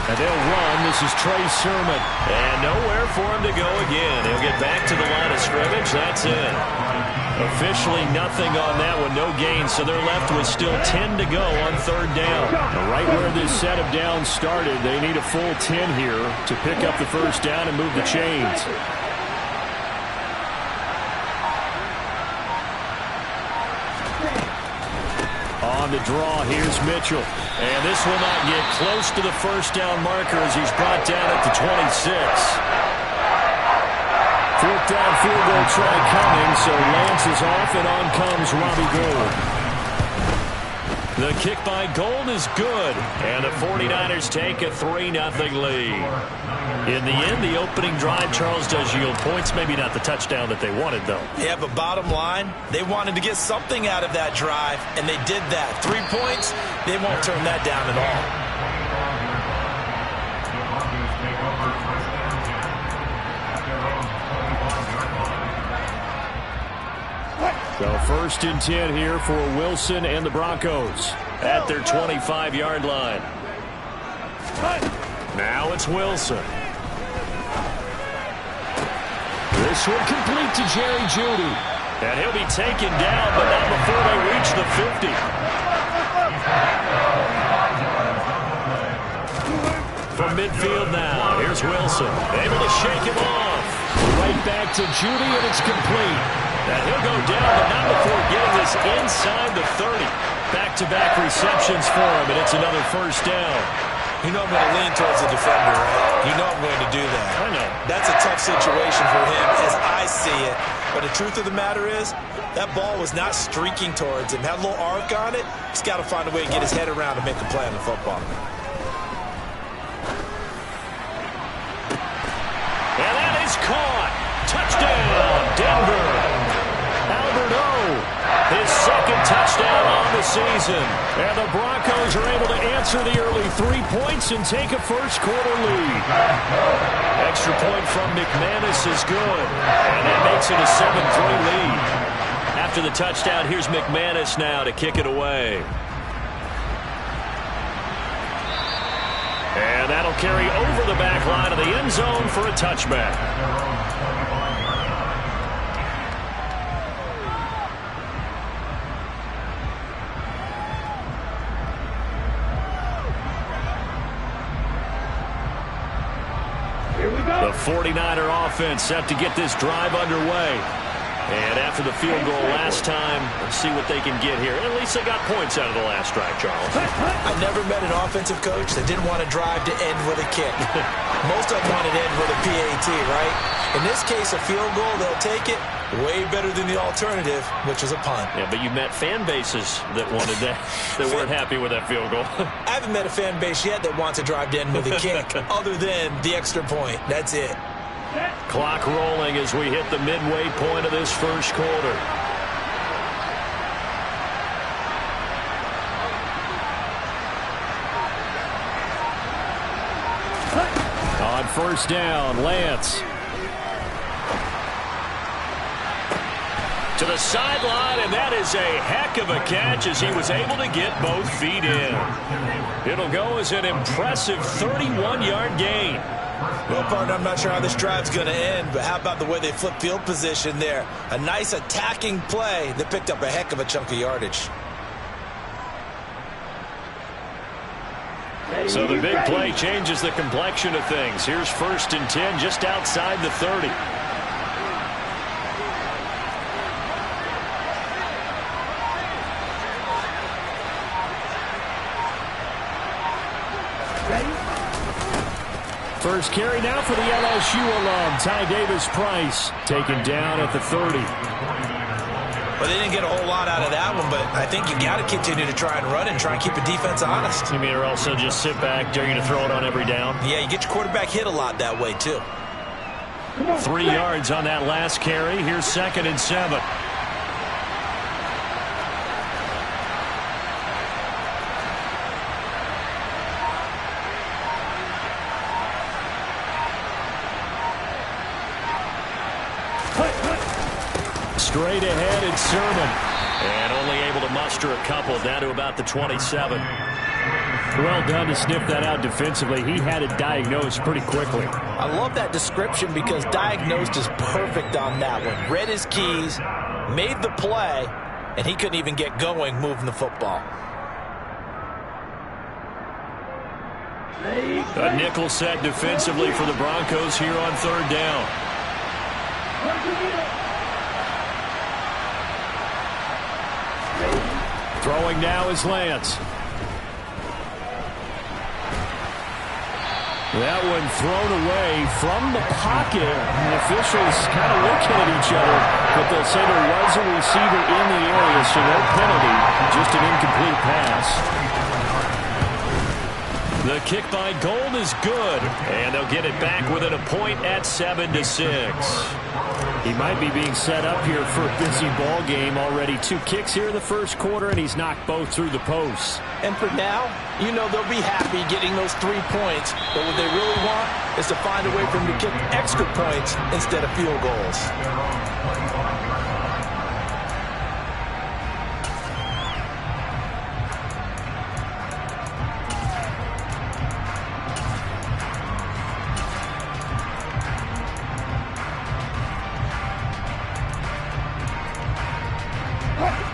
And they'll run. This is Trey Sermon. And nowhere for him to go again. He'll get back to the line of scrimmage. That's it. Officially nothing on that one. No gain. So they're left with still 10 to go on third down. Right where this set of downs started, they need a full 10 here to pick up the first down and move the chains. On the draw, here's Mitchell. And this will not get close to the first down marker as he's brought down at the 26. 4th down field goal try coming, so Lance is off, and on comes Robbie Gould. The kick by Gould is good, and the 49ers take a 3-0 lead. In the end, the opening drive, Charles, does yield points. Maybe not the touchdown that they wanted, though. Yeah, but bottom line, they wanted to get something out of that drive, and they did that. 3 points, they won't turn that down at all. So 1st and 10 here for Wilson and the Broncos at their 25-yard line. Now it's Wilson. This one complete to Jerry Jeudy. And he'll be taken down, but not before they reach the 50. From midfield now, here's Wilson. Able to shake him off. Right back to Jeudy, and it's complete. And he'll go down, but not before getting this inside the 30. Back-to-back receptions for him, and it's another first down. You know I'm going to lean towards the defender, right? You know I'm going to do that. I know. That's a tough situation for him as I see it. But the truth of the matter is, that ball was not streaking towards him. Had a little arc on it. He's got to find a way to get his head around and make a play on the football. And that is caught. Touchdown, Denver. His 2nd touchdown on the season. And the Broncos are able to answer the early 3 points and take a first-quarter lead. Extra point from McManus is good. And that makes it a 7-3 lead. After the touchdown, here's McManus now to kick it away. And that'll carry over the back line of the end zone for a touchback. The 49er offense set to get this drive underway. And after the field goal last time, let's see what they can get here. At least they got points out of the last drive, Charles. I never met an offensive coach that didn't want to drive to end with a kick. Most of them want to end with a PAT, right? In this case, a field goal, they'll take it. Way better than the alternative, which is a punt. Yeah, but you met fan bases that wanted that, that weren't happy with that field goal. I haven't met a fan base yet that wants to drive to end with a kick, other than the extra point. That's it. Clock rolling as we hit the midway point of this first quarter. On first down, Lance. To the sideline, and that is a heck of a catch as he was able to get both feet in. It'll go as an impressive 31-yard gain. Well, partner, I'm not sure how this drive's going to end, but how about the way they flip field position there? A nice attacking play that picked up a heck of a chunk of yardage. So the big play changes the complexion of things. Here's 1st and 10 just outside the 30. First carry now for the LSU alum, Ty Davis-Price, taken down at the 30. Well, they didn't get a whole lot out of that one, but I think you got to continue to try and run and try and keep the defense honest. You mean, or also just sit back, dare you to throw it on every down? Yeah, you get your quarterback hit a lot that way, too. 3 yards on that last carry. Here's 2nd and 7. Straight ahead, it's Sermon. And only able to muster a couple down to about the 27. Well done to sniff that out defensively. He had it diagnosed pretty quickly. I love that description because diagnosed is perfect on that one. Read his keys, made the play, and he couldn't even get going moving the football. A nickel set defensively for the Broncos here on 3rd down. Throwing now is Lance. That one thrown away from the pocket. The officials kind of looking at each other, but they'll say there was a receiver in the area, so no penalty, just an incomplete pass. The kick by Gold is good, and they'll get it back within a point at 7-6. He might be being set up here for a busy ball game. Already 2 kicks here in the first quarter, and he's knocked both through the posts. And for now, you know they'll be happy getting those 3 points, but what they really want is to find a way for them to kick extra points instead of field goals.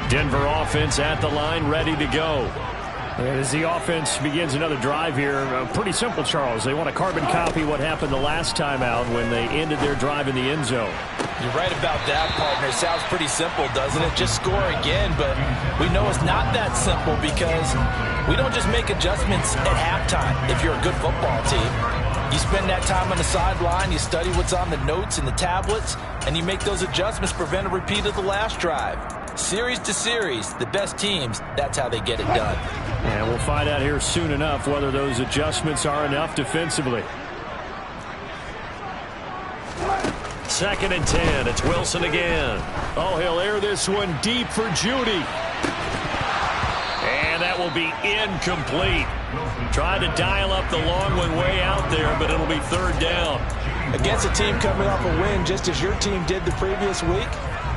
Denver offense at the line, ready to go. And as the offense begins another drive here, pretty simple, Charles. They want to carbon copy what happened the last time out when they ended their drive in the end zone. You're right about that, partner. It sounds pretty simple, doesn't it? Just score again, but we know it's not that simple because we don't just make adjustments at halftime if you're a good football team. You spend that time on the sideline, you study what's on the notes and the tablets, and you make those adjustments to prevent a repeat of the last drive. Series to series, the best teams, that's how they get it done. And we'll find out here soon enough whether those adjustments are enough defensively. 2nd and 10. It's Wilson again. Oh, he'll air this one deep for Judy. And that will be incomplete. Tried to dial up the long one way out there, but it'll be 3rd down. Against a team coming off a win just as your team did the previous week,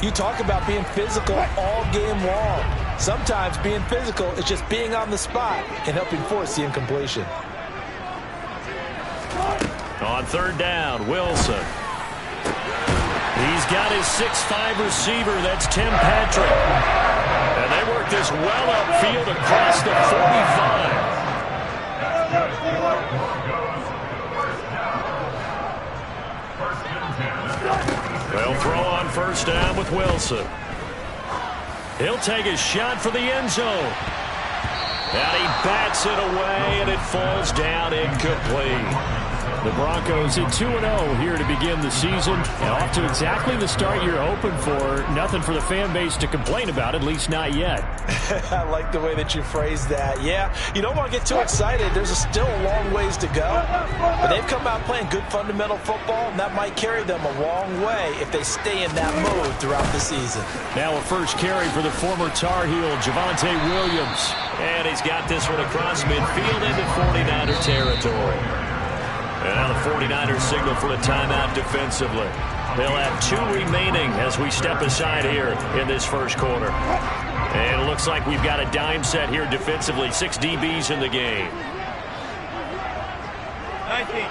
you talk about being physical all game long. Sometimes being physical is just being on the spot and helping force the incompletion. On 3rd down, Wilson. He's got his 6'5" receiver. That's Tim Patrick. And they work this well upfield across the 45. They'll throw on first down with Wilson. He'll take a shot for the end zone. And he bats it away, and it falls down incomplete. The Broncos at 2-0 here to begin the season. And off to exactly the start you're hoping for. Nothing for the fan base to complain about, at least not yet. I like the way that you phrased that. Yeah, you don't want to get too excited. There's still a long ways to go. But they've come out playing good fundamental football, and that might carry them a long way if they stay in that mode throughout the season. Now a first carry for the former Tar Heel, Javonte Williams. And he's got this one across midfield into 49er territory. And now the 49ers signal for a timeout defensively. They'll have 2 remaining as we step aside here in this first quarter. And it looks like we've got a dime set here defensively. 6 DBs in the game. 19.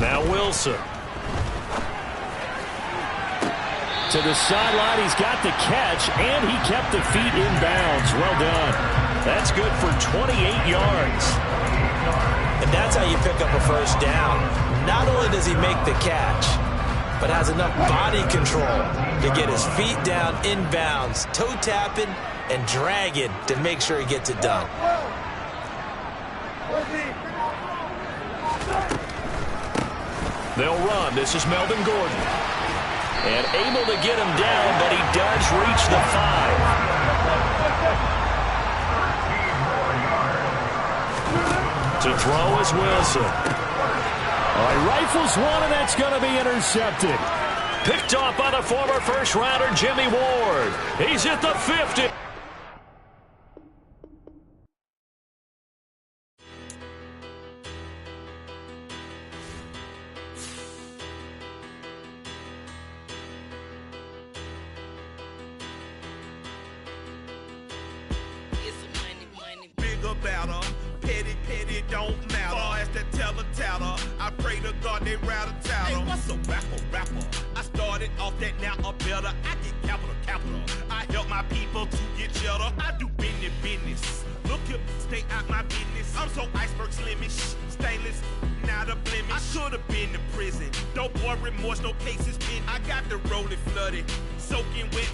Now Wilson. To the sideline, he's got the catch, and he kept the feet in bounds. Well done. That's good for 28 yards. And that's how you pick up a first down. Not only does he make the catch, but has enough body control to get his feet down in bounds, toe tapping and dragging to make sure he gets it done. They'll run. This is Melvin Gordon. And able to get him down, but he does reach the 5. To throw is Wilson. All right, rifles one, and that's going to be intercepted. Picked off by the former first-rounder Jimmy Ward. He's at the 50. Don't matter. Far as that teller, I pray to God they rattle tattle. Hey, what's a rapper? I started off that, now I'm better. I get capital. I help my people to get cheddar. I do business. Look here, stay out my business. I'm so iceberg slimish, stainless, not a blemish. I should have been to prison. No more remorse, no cases pinned. I got the rolling flooded, soaking wet.